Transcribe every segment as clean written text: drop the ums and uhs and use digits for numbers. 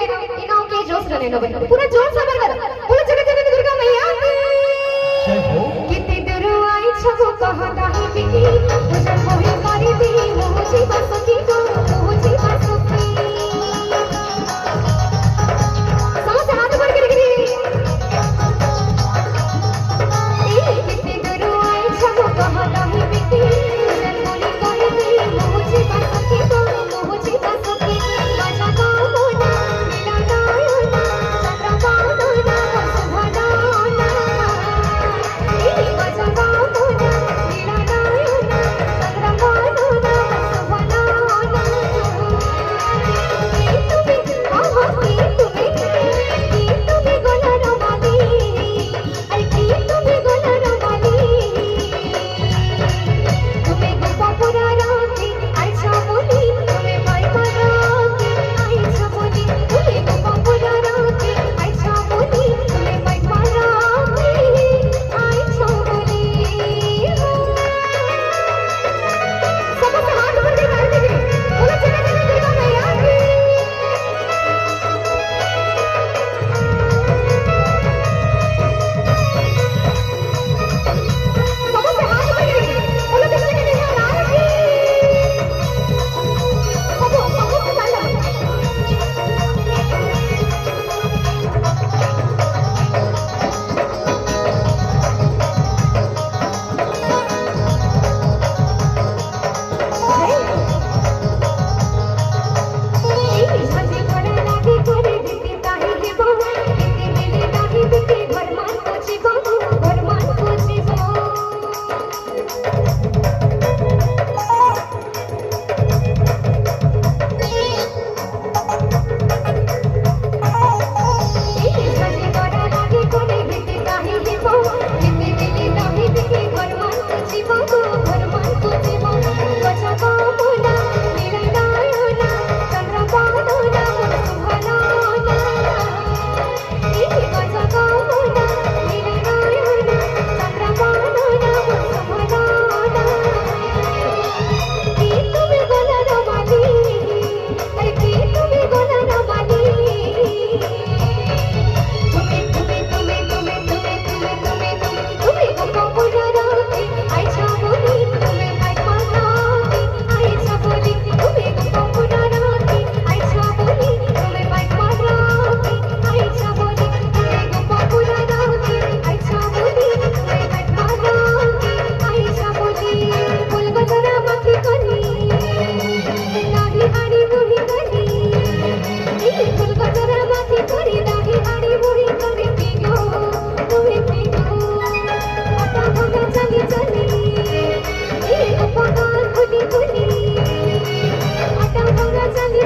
ये गांव के जोश रहने नो बन पूरा जोर से बोल बोलो जगत जननी दुर्गा मैया की कितने दूर आई छगो कहां दाही बिकी मुझे कोई मारी दी मुझे बस की तो मुझे बस की समझ हाथ ऊपर कर गिरी ए कितने दूर आई छगो कहां दाही बिकी मुझे कोई मारी दी मुझे बस की तो मुझे बस की राजा का मोना मेरा नायना चंद्रकांता सुभाना राजा का मोना मेरा नायना चंद्रकांता सुभाना तुम्हें गोला रवाली अरे की तुम्हें गोला रवाली तुम्हें गोपा पुरा राखी आयशा बोली तुम्हें भाई राखी आयशा बोली तुम्हें गोपा पुरा राखी आयशा बोली तुम्हें भाई राखी आयशा बोली सबसे हाथ ऊपर कर दीजिए बोलो जगत जननी दुर्गा मैया की सबसे हाथ ऊपर करिए बोलो जगत जननी दुर्गा मैया की सबसे साला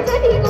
चली